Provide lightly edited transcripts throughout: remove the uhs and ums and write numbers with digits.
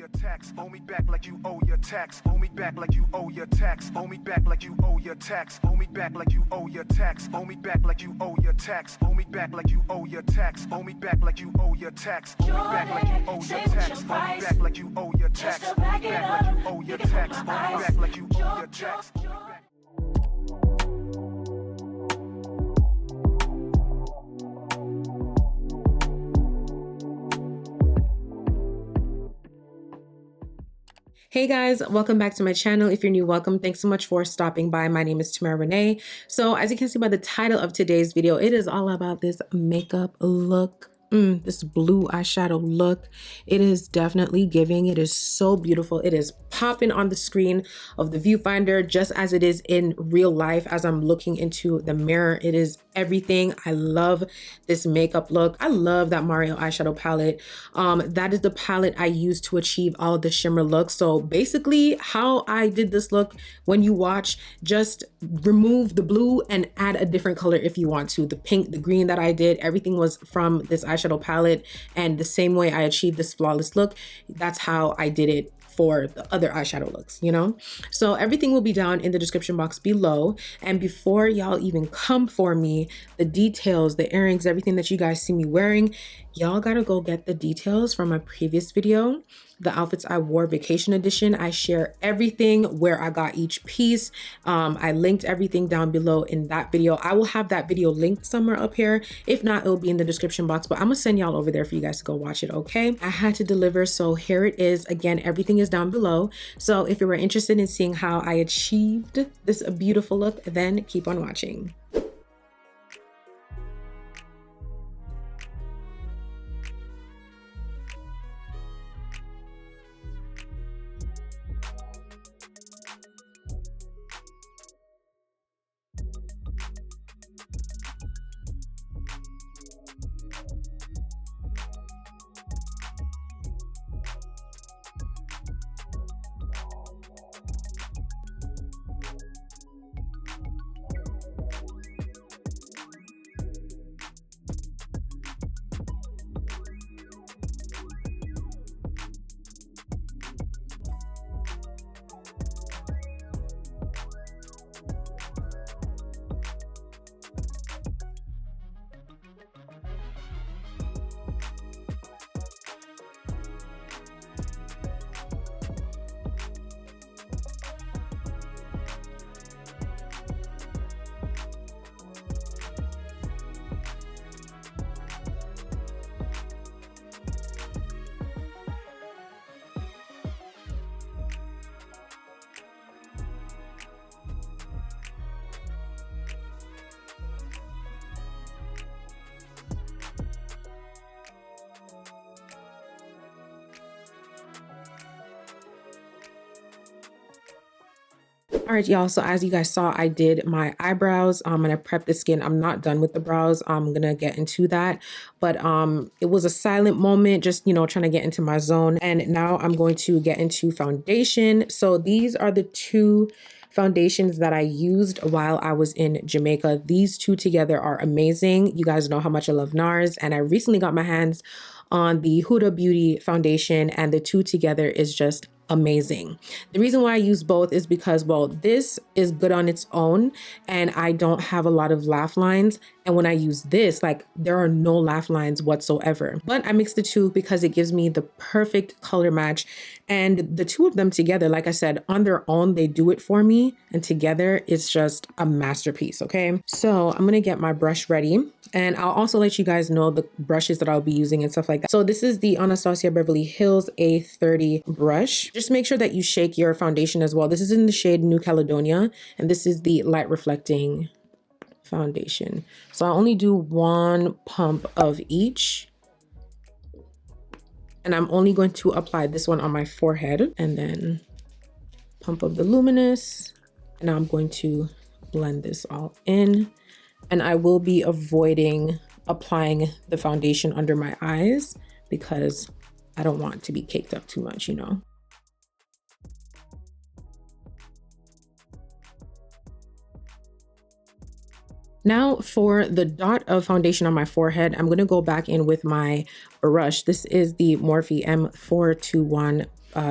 your tax. Owe me back like you owe your tax. Owe me back like you owe your tax. Owe me back like you owe your tax. Owe me back like you owe your tax. Owe me back like you owe your tax. Owe me back like you owe your tax. Owe me back like you owe your tax. Owe me back like you owe your tax. Owe me back like you owe your tax. Owe me back like you owe your tax. Owe me back like you owe your tax. Hey guys, welcome back to my channel. If you're new, welcome. Thanks so much for stopping by. My name is Tamara Renaye. So as you can see by the title of today's video, it is all about this makeup look. This blue eyeshadow look. It is definitely giving. It is so beautiful. It is popping on the screen of the viewfinder just as it is in real life as I'm looking into the mirror. It is everything. I love this makeup look. I love that Mario eyeshadow palette. That is the palette I use to achieve all of the shimmer looks. So basically how I did this look, when you watch, just remove the blue and add a different color if you want to. The pink, the green that I did, everything was from this eyeshadow palette, and the same way I achieved this flawless look, that's how I did it for the other eyeshadow looks, you know? So everything will be down in the description box below. And before y'all even come for me, the details, the earrings, everything that you guys see me wearing, y'all gotta go get the details from my previous video, the outfits I wore vacation edition. I share everything where I got each piece. I linked everything down below in that video. I will have that video linked somewhere up here. If not, it'll be in the description box, but I'm gonna send y'all over there for you guys to go watch it, okay? I had to deliver, so here it is. Again, everything is down below. So if you were interested in seeing how I achieved this beautiful look, then keep on watching. All right, y'all, so as you guys saw, I did my eyebrows and I prepped the skin. I'm not done with the brows. I'm gonna get into that, but it was a silent moment, just, you know, trying to get into my zone. And now I'm going to get into foundation. So these are the two foundations that I used while I was in Jamaica. These two together are amazing. You guys know how much I love NARS, and I recently got my hands on the Huda Beauty foundation, and the two together is just amazing. The reason why I use both is because, well, this is good on its own and I don't have a lot of laugh lines. And when I use this, like, there are no laugh lines whatsoever. But I mix the two because it gives me the perfect color match. And the two of them together, like I said, on their own, they do it for me. And together, it's just a masterpiece, okay? So I'm gonna get my brush ready. And I'll also let you guys know the brushes that I'll be using and stuff like that. So this is the Anastasia Beverly Hills A30 brush. Just make sure that you shake your foundation as well. This is in the shade New Caledonia, and this is the light reflecting foundation. So I only do one pump of each. And I'm only going to apply this one on my forehead and then pump of the luminous. And now I'm going to blend this all in. And I will be avoiding applying the foundation under my eyes because I don't want to be caked up too much, you know. Now for the dot of foundation on my forehead, I'm going to go back in with my brush. This is the Morphe M421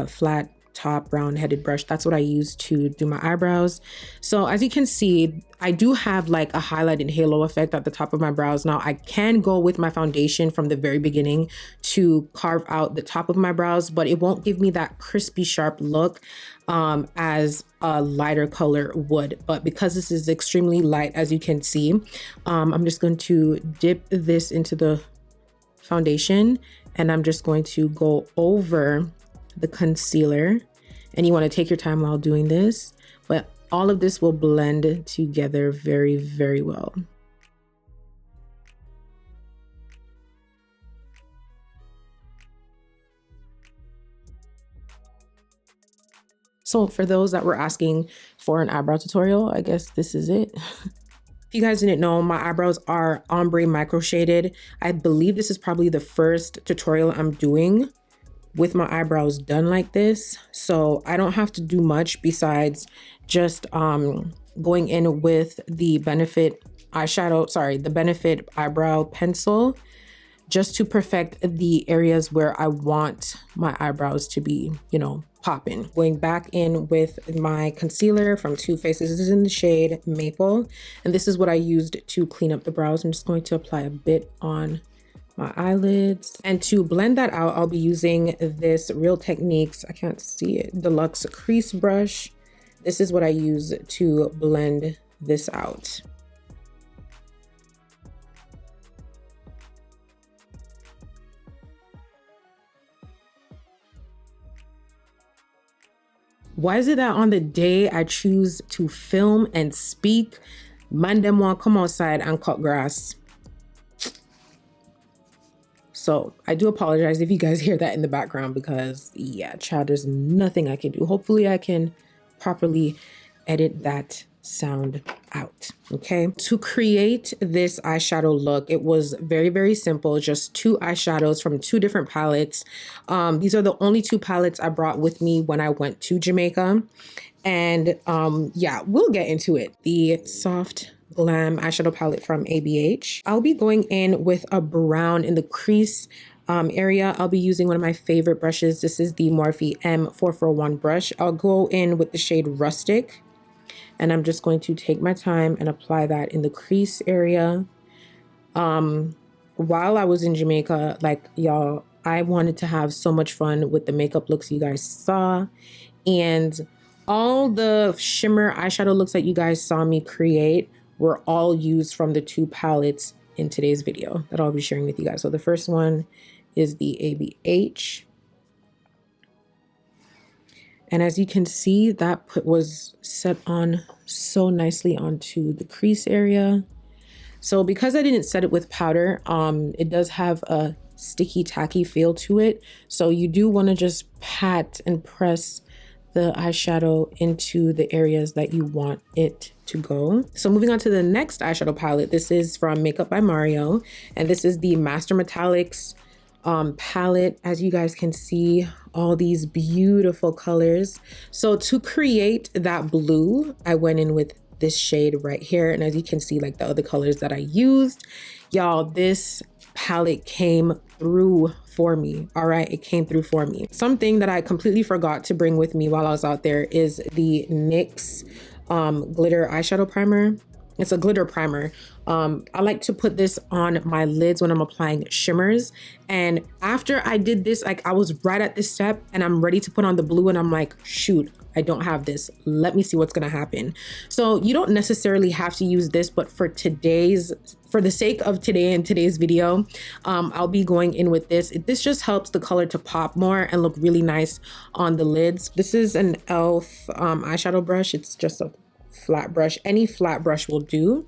flat top round headed brush. That's what I use to do my eyebrows. So as you can see, I do have like a highlighted halo effect at the top of my brows. Now I can go with my foundation from the very beginning to carve out the top of my brows, but it won't give me that crispy sharp look as a lighter color would. But because this is extremely light, as you can see, I'm just going to dip this into the foundation, and I'm just going to go over the concealer. And you want to take your time while doing this, but all of this will blend together very, very well. So for those that were asking for an eyebrow tutorial, I guess this is it. If you guys didn't know, my eyebrows are ombre micro shaded. I believe this is probably the first tutorial I'm doing with my eyebrows done like this. So I don't have to do much besides just going in with the Benefit the Benefit eyebrow pencil, just to perfect the areas where I want my eyebrows to be, you know, popping. Going back in with my concealer from Too Faced. This is in the shade Maple, and this is what I used to clean up the brows. I'm just going to apply a bit on my eyelids, and to blend that out, I'll be using this Real Techniques, I can't see it, deluxe crease brush. This is what I use to blend this out. Why is it that on the day I choose to film and speak, man dem want come outside and cut grass? So I do apologize if you guys hear that in the background, because yeah, child, there's nothing I can do. Hopefully I can properly edit that sound out. Okay, to create this eyeshadow look, it was very, very simple. Just 2 eyeshadows from 2 different palettes. These are the only 2 palettes I brought with me when I went to Jamaica. And yeah, we'll get into it. The Soft Glam eyeshadow palette from ABH. I'll be going in with a brown in the crease area. I'll be using one of my favorite brushes. This is the Morphe M441 brush. I'll go in with the shade Rustic, and I'm just going to take my time and apply that in the crease area. While I was in Jamaica, like y'all, I wanted to have so much fun with the makeup looks you guys saw, and all the shimmer eyeshadow looks that you guys saw me create were all used from the 2 palettes in today's video that I'll be sharing with you guys. So the first one is the ABH. And as you can see, that was set on so nicely onto the crease area. So because I didn't set it with powder, it does have a sticky, tacky feel to it. So you do want to just pat and press the eyeshadow into the areas that you want it to go. So moving on to the next eyeshadow palette, this is from Makeup by Mario, and this is the Master Metallics palette. As you guys can see, all these beautiful colors. So to create that blue, I went in with this shade right here, and as you can see, like the other colors that I used, y'all, this palette came through for me. All right, it came through for me. Something that I completely forgot to bring with me while I was out there is the NYX glitter eyeshadow primer. It's a glitter primer. I like to put this on my lids when I'm applying shimmers. And after I did this, like I was right at this step and I'm ready to put on the blue, and I'm like, shoot, I don't have this. Let me see what's gonna happen. So you don't necessarily have to use this, but for the sake of today and today's video, I'll be going in with this. This just helps the color to pop more and look really nice on the lids. This is an E.L.F eyeshadow brush. It's just a flat brush. Any flat brush will do.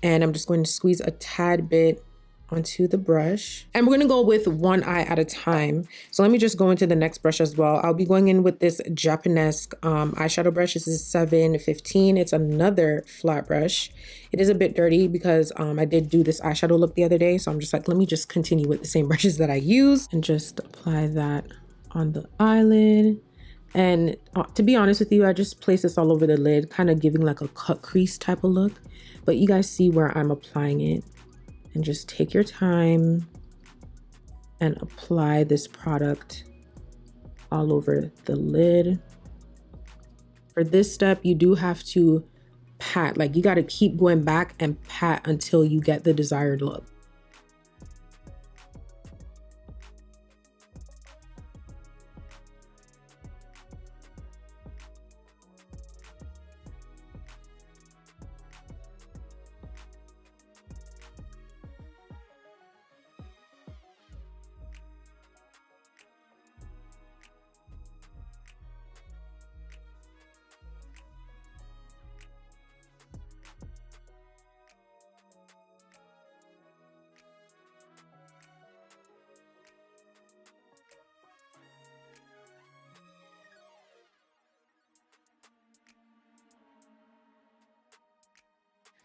And I'm just going to squeeze a tad bit onto the brush, and we're going to go with one eye at a time. So let me just go into the next brush as well. I'll be going in with this Japonesque eyeshadow brush. This is 715. It's another flat brush. It is a bit dirty because I did do this eyeshadow look the other day, so I'm just like, let me just continue with the same brushes that I use and just apply that on the eyelid. And to be honest with you, I just place this all over the lid, kind of giving like a cut crease type of look, but you guys see where I'm applying it. And just take your time and apply this product all over the lid. For this step, you do have to pat, like you got to keep going back and pat until you get the desired look.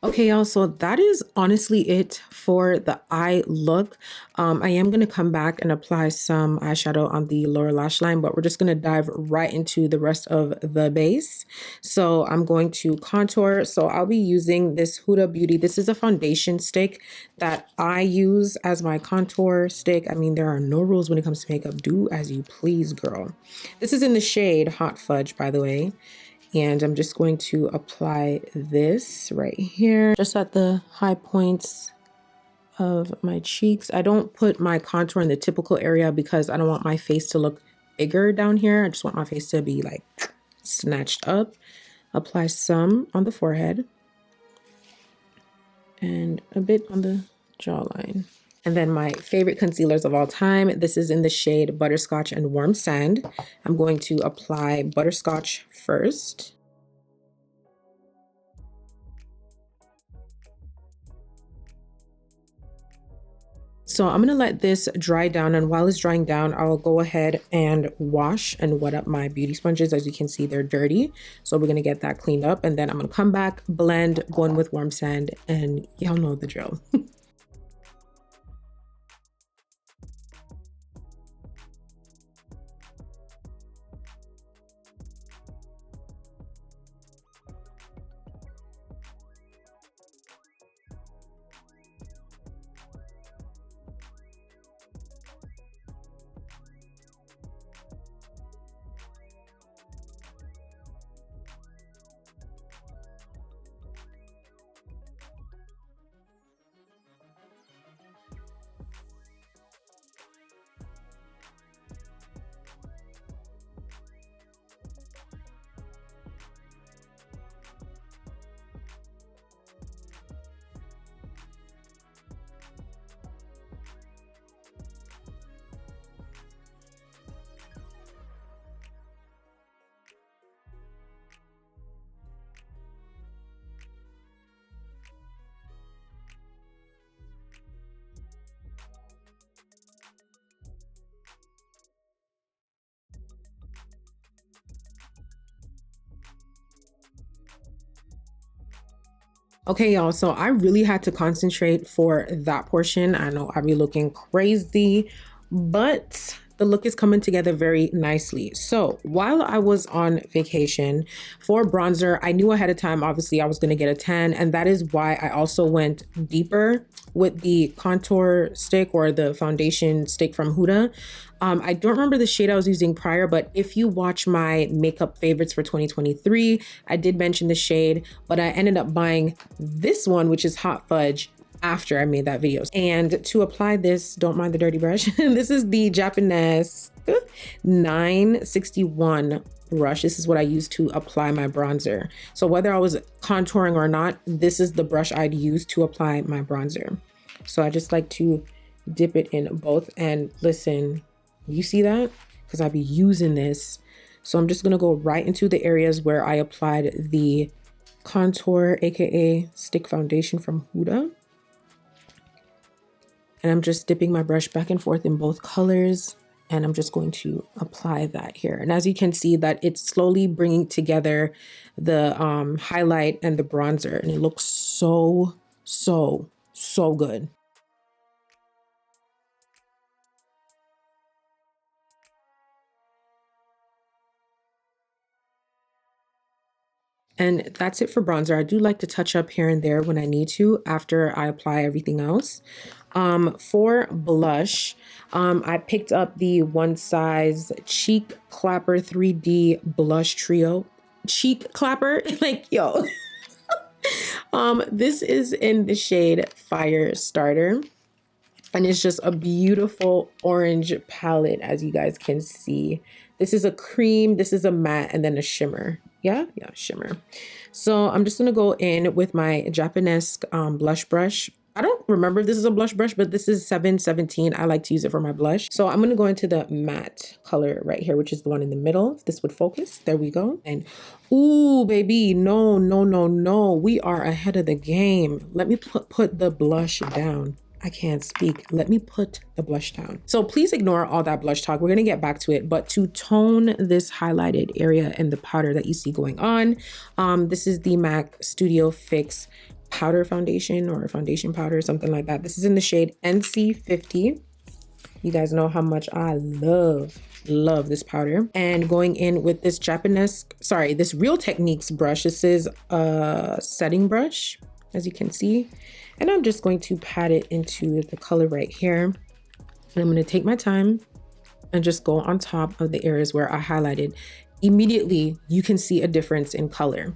Okay, y'all, so that is honestly it for the eye look. I am going to come back and apply some eyeshadow on the lower lash line, but we're just going to dive right into the rest of the base. So I'm going to contour. So I'll be using this Huda Beauty. This is a foundation stick that I use as my contour stick. I mean, there are no rules when it comes to makeup. Do as you please, girl. This is in the shade Hot Fudge, by the way. And I'm just going to apply this right here, just at the high points of my cheeks. I don't put my contour in the typical area because I don't want my face to look bigger down here. I just want my face to be like snatched up. Apply some on the forehead and a bit on the jawline. And then my favorite concealers of all time, this is in the shade Butterscotch and Warm Sand. I'm going to apply Butterscotch first. So I'm gonna let this dry down, and while it's drying down, I'll go ahead and wash and wet up my beauty sponges. As you can see, they're dirty. So we're gonna get that cleaned up, and then I'm gonna come back, blend, go in with Warm Sand, and y'all know the drill. Okay, y'all, so I really had to concentrate for that portion. I know I'd be looking crazy, but the look is coming together very nicely. So while I was on vacation for bronzer, I knew ahead of time, obviously, I was going to get a tan. And that is why I also went deeper with the contour stick or the foundation stick from Huda. I don't remember the shade I was using prior, but if you watch my makeup favorites for 2023, I did mention the shade, but I ended up buying this one, which is Hot Fudge, after I made that video. And to apply this, don't mind the dirty brush, this is the Japonesque 961 brush. This is what I use to apply my bronzer. So whether I was contouring or not, this is the brush I'd use to apply my bronzer. So I just like to dip it in both, and listen, you see that? Because I'll be using this. So I'm just gonna go right into the areas where I applied the contour, aka stick foundation from Huda. And I'm just dipping my brush back and forth in both colors, and I'm just going to apply that here. And as you can see, that it's slowly bringing together the highlight and the bronzer, and it looks so, so, so good. And that's it for bronzer. I do like to touch up here and there when I need to after I apply everything else. For blush, I picked up the One Size Cheek Clapper 3D Blush Trio. Cheek Clapper, like, yo. This is in the shade Fire Starter. And it's just a beautiful orange palette, as you guys can see. This is a cream, this is a matte, and then a shimmer. Yeah, shimmer. So I'm just gonna go in with my Japonesque blush brush. I don't remember if this is a blush brush, but this is 717. I like to use it for my blush. So I'm gonna go into the matte color right here, which is the one in the middle. If this would focus, there we go. And ooh, baby, no, no, no, no. We are ahead of the game. Let me put the blush down. I can't speak. Let me put the blush down. So please ignore all that blush talk. We're gonna get back to it, but to tone this highlighted area and the powder that you see going on, this is the MAC Studio Fix powder foundation, or foundation powder, something like that. This is in the shade NC50. You guys know how much I love this powder. And going in with this this Real Techniques brush. This is a setting brush, as you can see. And I'm just going to pat it into the color right here. And I'm going to take my time and just go on top of the areas where I highlighted. Immediately, you can see a difference in color.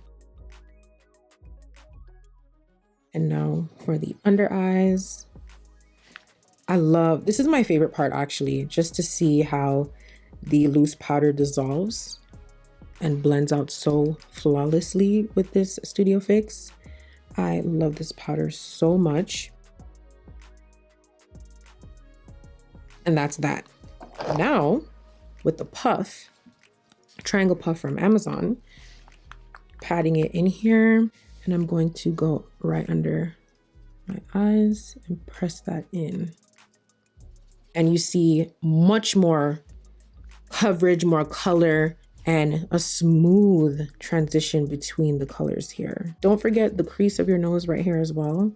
And now for the under eyes. This is my favorite part actually, just to see how the loose powder dissolves and blends out so flawlessly with this Studio Fix. I love this powder so much. And that's that. Now, with the puff, triangle puff from Amazon, patting it in here, and I'm going to go right under my eyes and press that in. And you see much more coverage, more color, and a smooth transition between the colors here. Don't forget the crease of your nose right here as well.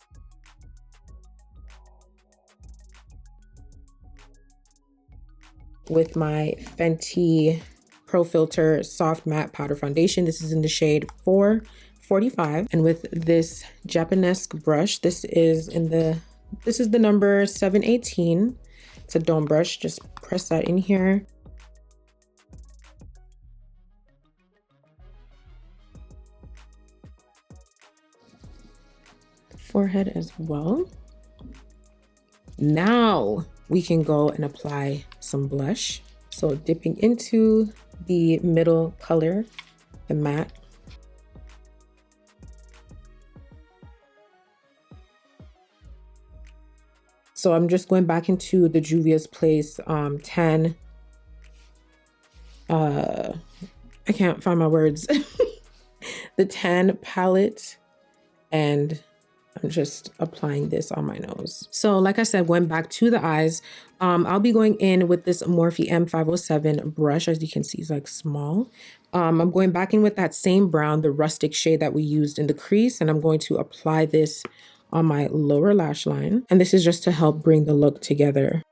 With my Fenty Pro Filter Soft Matte Powder Foundation. This is in the shade 445. And with this Japonesque brush, this is the number 718. It's a dome brush. Just press that in here. Forehead as well. Now we can go and apply some blush. So dipping into the middle color, the matte. So I'm just going back into the Juvia's Place 10. I can't find my words. The 10 palette, and I'm just applying this on my nose. So like I said, going back to the eyes, I'll be going in with this Morphe M507 brush. As you can see, it's like small. I'm going back in with that same brown, the rustic shade that we used in the crease, and I'm going to apply this on my lower lash line. And this is just to help bring the look together.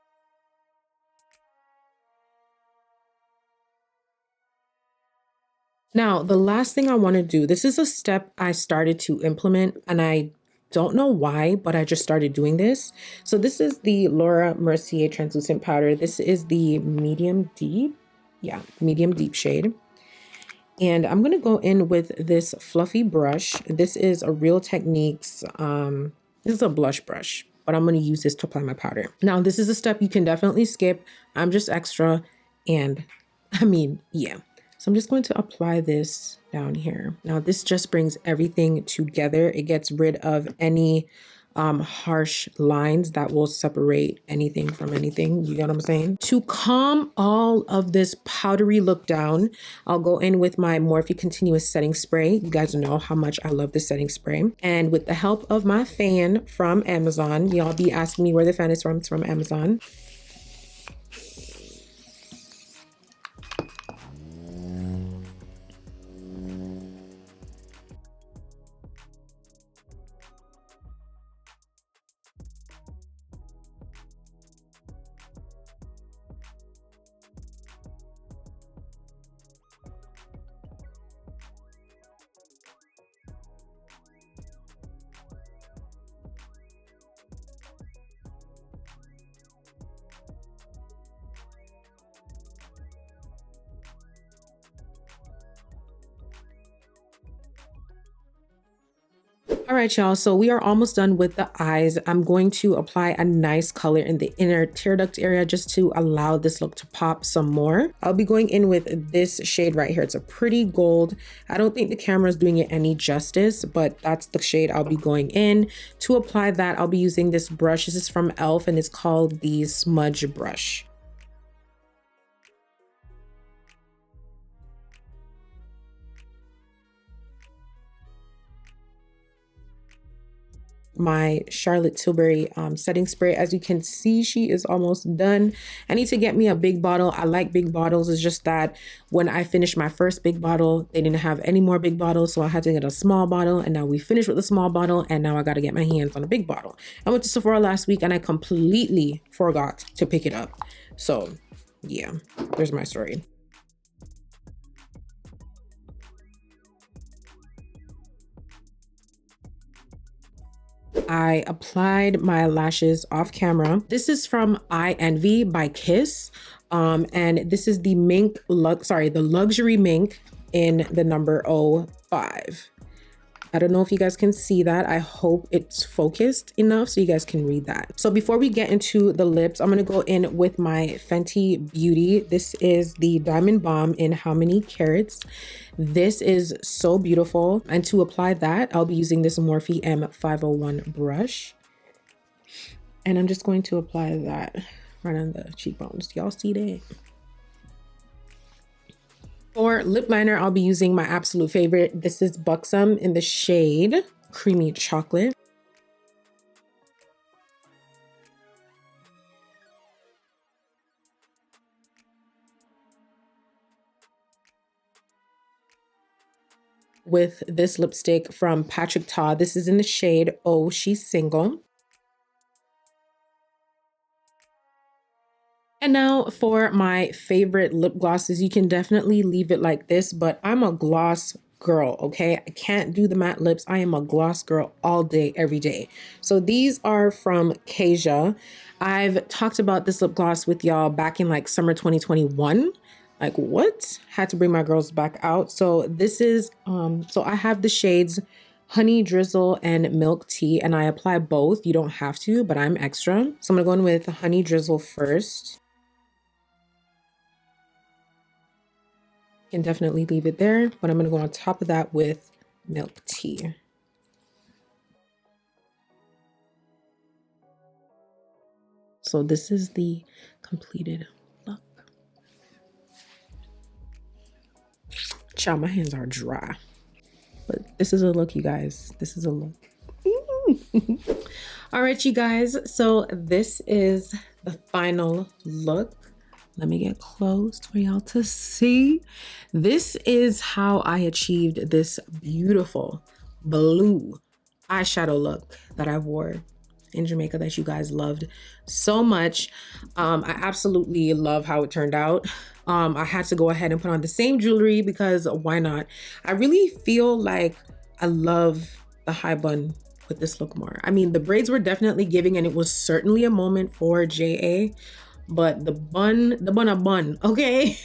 Now, the last thing I want to do, this is a step I started to implement, and I don't know why, but I just started doing this. So this is the Laura Mercier translucent powder. This is the medium deep. Yeah, medium deep shade. And I'm going to go in with this fluffy brush. This is a Real Techniques. This is a blush brush, but I'm going to use this to apply my powder. Now, this is a step you can definitely skip. I'm just extra. And I mean, yeah. So I'm just going to apply this down here. Now this just brings everything together. It gets rid of any harsh lines that will separate anything from anything. You get what I'm saying? To calm all of this powdery look down, I'll go in with my Morphe Continuous Setting Spray. You guys know how much I love this setting spray. And with the help of my fan from Amazon, y'all be asking me where the fan is from. It's from Amazon. All right, y'all, so we are almost done with the eyes. I'm going to apply a nice color in the inner tear duct area just to allow this look to pop some more. I'll be going in with this shade right here. It's a pretty gold. I don't think the camera is doing it any justice, but that's the shade I'll be going in. To apply that, I'll be using this brush. This is from E.L.F. and it's called the Smudge brush. My Charlotte Tilbury setting spray. As you can see, she is almost done. I need to get me a big bottle. I like big bottles. It's just that when I finished my first big bottle, they didn't have any more big bottles, so I had to get a small bottle, and now we finished with the small bottle, and now I got to get my hands on a big bottle. I went to Sephora last week and I completely forgot to pick it up. So yeah, there's my story. I applied my lashes off camera. This is from I Envy by Kiss. And this is the Mink, the luxury Mink in the number 05. I don't know if you guys can see that. I hope it's focused enough so you guys can read that. So before we get into the lips, I'm gonna go in with my Fenty Beauty. This is the Diamond Bomb in How Many Carats. This is so beautiful. And to apply that, I'll be using this Morphe M501 brush. And I'm just going to apply that right on the cheekbones. Y'all see that? For lip liner, I'll be using my absolute favorite. This is Buxom in the shade Creamy Chocolate. With this lipstick from Patrick Ta. This is in the shade Oh, She's Single. And now for my favorite lip glosses. You can definitely leave it like this, but I'm a gloss girl, okay? I can't do the matte lips. I am a gloss girl all day, every day. So these are from Kasia. I've talked about this lip gloss with y'all back in like summer 2021. Like what? Had to bring my girls back out. So this is, so I have the shades Honey Drizzle and Milk Tea, and I apply both. You don't have to, but I'm extra. So I'm gonna go in with Honey Drizzle first. Can definitely leave it there, but I'm gonna go on top of that with Milk Tea. So this is the completed look. Child, my hands are dry, but this is a look, you guys. This is a look. All right, you guys, so this is the final look. Let me get close for y'all to see. This is how I achieved this beautiful blue eyeshadow look that I wore in Jamaica that you guys loved so much. I absolutely love how it turned out. I had to go ahead and put on the same jewelry because why not? I really feel like I love the high bun with this look more. I mean, the braids were definitely giving, and it was certainly a moment for JA. But the bun, okay?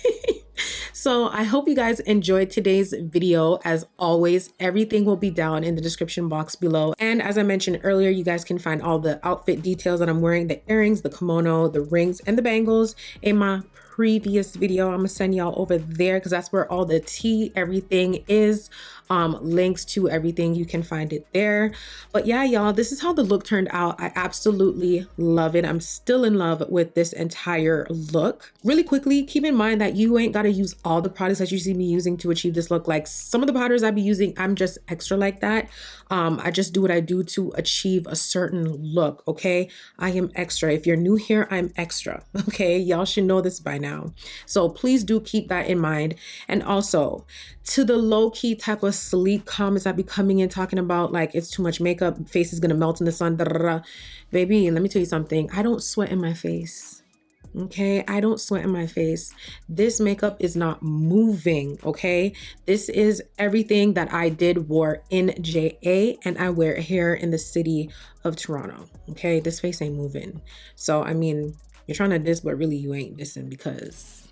So I hope you guys enjoyed today's video. As always, everything will be down in the description box below. And as I mentioned earlier, you guys can find all the outfit details that I'm wearing, the earrings, the kimono, the rings, and the bangles in my previous video. I'm gonna send y'all over there because that's where all the tea, everything is. Links to everything, you can find it there. But yeah, y'all, this is how the look turned out. I absolutely love it. I'm still in love with this entire look. Really quickly, keep in mind that you ain't gotta use all the products that you see me using to achieve this look. Like some of the powders I be using, I'm just extra like that. I just do what I do to achieve a certain look, okay? I am extra. If you're new here, I'm extra, okay? Y'all should know this by now. So please do keep that in mind. And also, to the low-key type of sleek comments that be coming in talking about like it's too much makeup, face is gonna melt in the sun, baby, let me tell you something. I don't sweat in my face. Okay, I don't sweat in my face. This makeup is not moving, okay? This is everything that I wore in JA, and I wear it here in the city of Toronto, okay? This face ain't moving. So, I mean, you're trying to diss, but really you ain't dissing because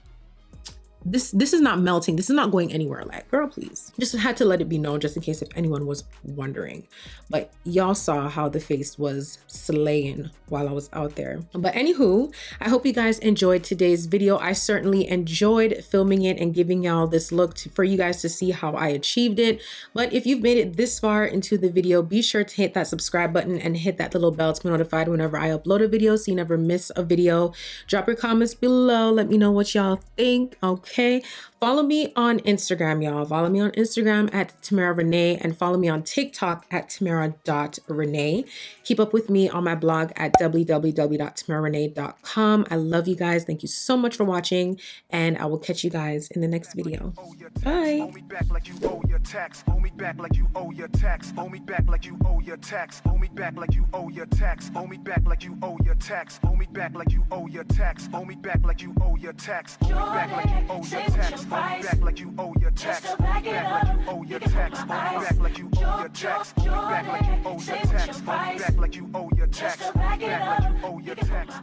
this is not melting. This is not going anywhere. Like, girl, please. Just had to let it be known just in case if anyone was wondering. But y'all saw how the face was slaying while I was out there. But anywho, I hope you guys enjoyed today's video. I certainly enjoyed filming it and giving y'all this look for you guys to see how I achieved it. But if you've made it this far into the video, be sure to hit that subscribe button and hit that little bell to be notified whenever I upload a video so you never miss a video. Drop your comments below. Let me know what y'all think. Okay. Follow me on Instagram, y'all. Follow me on Instagram at Tamara Renaye and follow me on TikTok at Tamara.Renaye. Keep up with me on my blog at www.tamararenaye.com. I love you guys. Thank you so much for watching, and I will catch you guys in the next video. Bye. Owe me back like you owe your tax. Owe me back like you owe your tax. Owe me back like you owe your tax. Owe me back like you owe your tax. Owe me back like you owe your tax. Owe me back like you owe your tax. Owe me back like you owe your tax. Owe me back like you owe your tax. Owe me back like you owe your tax. Owe me back like you owe your tax. Owe me back like you owe your tax. Owe me back like you owe your tax. Owe me back like you owe your tax. Owe me back like you owe your tax.